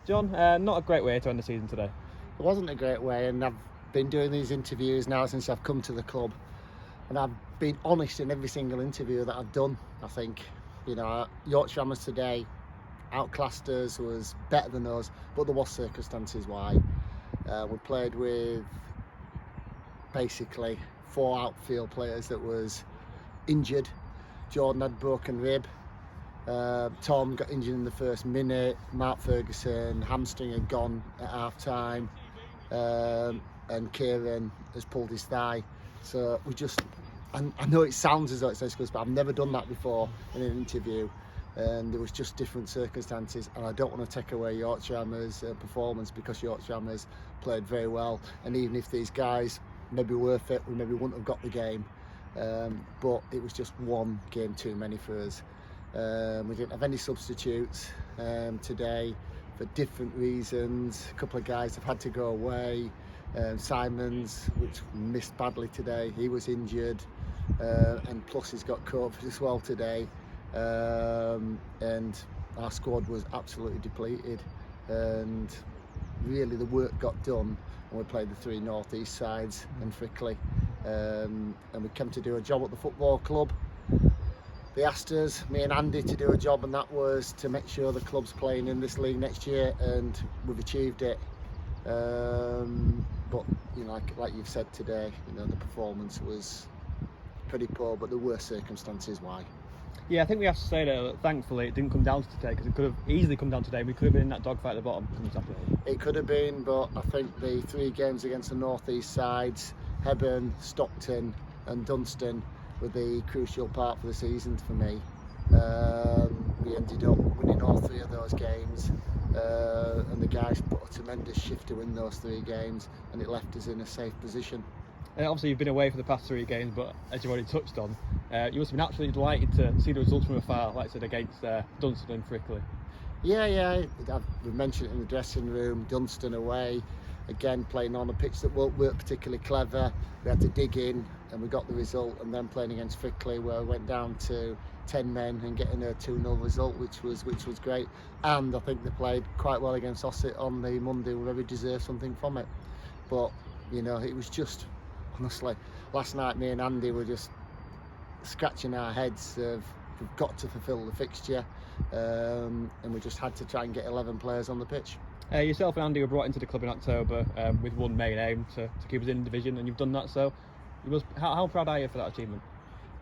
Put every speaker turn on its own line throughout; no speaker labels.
John, not a great way to end the season today.
It wasn't a great way, and I've been doing these interviews now since I've come to the club, and I've been honest in every single interview that I've done. I think, Yorkshire Hammers today outclassed us, was better than us, but there was circumstances why. We played with basically 4 outfield players that was injured. Jordan had broken rib. Tom got injured in the first minute. Mark Ferguson hamstring had gone at half time, and Kieran has pulled his thigh. So we just, I know it sounds as though it's excuse, but I've never done that before in an interview, and there was just different circumstances. And I don't want to take away Yorkshire Hammers' performance, because Yorkshire Hammers played very well, and even if these guys maybe were fit, we maybe wouldn't have got the game, but it was just one game too many for us. We didn't have any substitutes today for different reasons. A couple of guys have had to go away. Simons, which missed badly today, he was injured, and plus he's got COVID as well today. And our squad was absolutely depleted, and really the work got done when we played the 3 northeast sides and Frickley, and we came to do a job at the football club. They asked us, me and Andy, to do a job, and that was to make sure the club's playing in this league next year, and we've achieved it. But like you've said today, the performance was pretty poor, but there were circumstances why.
Yeah, I think we have to say that thankfully it didn't come down to today, because it could have easily come down today. We could have been in that dogfight at the bottom come Saturday.
It could have been, but I think the 3 games against the northeast sides, Hebburn, Stockton and Dunstan, were the crucial part for the season for me. We ended up winning all 3 of those games, and the guys put a tremendous shift to win those 3 games, and it left us in a safe position.
Obviously you've been away for the past 3 games, but as you've already touched on, you must have been absolutely delighted to see the results from afar, like I said, against Dunstan and Frickley.
Yeah, we mentioned it in the dressing room. Dunstan away, again playing on a pitch that weren't particularly clever. We had to dig in, and we got the result. And then playing against Frickley, where we went down to 10 men and getting a 2-0 result, which was great. And I think they played quite well against Ossett on the Monday, where we deserved something from it. But it was just, honestly, last night me and Andy were just scratching our heads of, we've got to fulfil the fixture, and we just had to try and get 11 players on the pitch.
Yourself and Andy were brought into the club in October with one main aim, to keep us in division, and you've done that. So how proud are you for that achievement?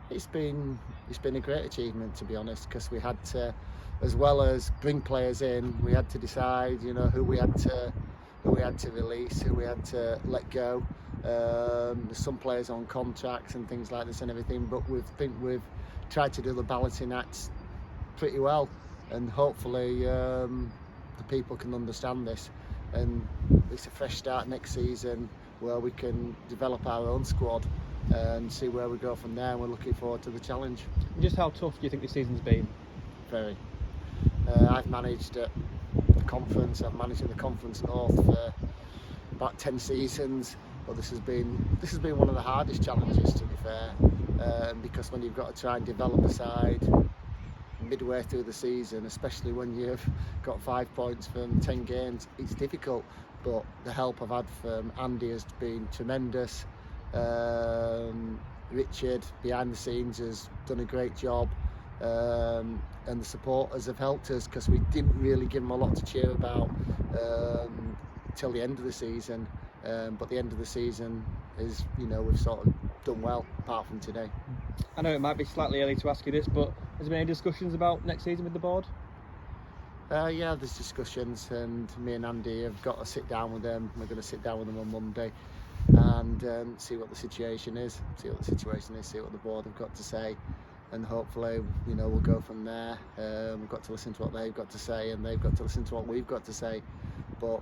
It's been a great achievement, to be honest, because we had to, as well as bring players in, we had to decide who we had to release, who we had to let go. There's some players on contracts and things like this and everything, but we've tried to do the balancing act pretty well, and hopefully the people can understand this, and it's a fresh start next season where we can develop our own squad and see where we go from there, and we're looking forward to the challenge.
Just how tough do you think this season's been?
Very. I've managed at the conference, I've managed in the Conference North for about 10 seasons, but this has been one of the hardest challenges, to be fair, because when you've got to try and develop a side midway through the season, especially when you've got 5 points from 10 games, it's difficult. But the help I've had from Andy has been tremendous. Richard behind the scenes has done a great job, and the supporters have helped us, because we didn't really give them a lot to cheer about till the end of the season, but the end of the season is, we've sort of done well apart from today.
I know it might be slightly early to ask you this, but has there been any discussions about next season with the board?
Yeah, there's discussions, and me and Andy have got to sit down with them. We're going to sit down with them on Monday and see what the situation is, see what the board have got to say, and hopefully, we'll go from there. We've got to listen to what they've got to say, and they've got to listen to what we've got to say. But,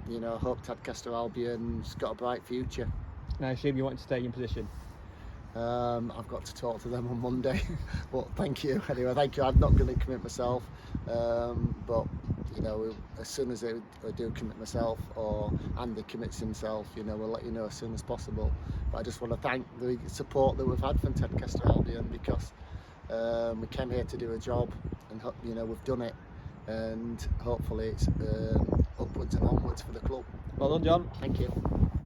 I hope Tadcaster Albion's got a bright future.
And I assume you want to stay in position?
I've got to talk to them on Monday. But thank you anyway. Thank you. I'm not going to commit myself, but as soon as I do commit myself, or Andy commits himself, we'll let you know as soon as possible. But I just want to thank the support that we've had from Tadcaster Albion, because we came here to do a job, and we've done it. and hopefully it's upwards and onwards for the club.
Well done, John.
Thank you.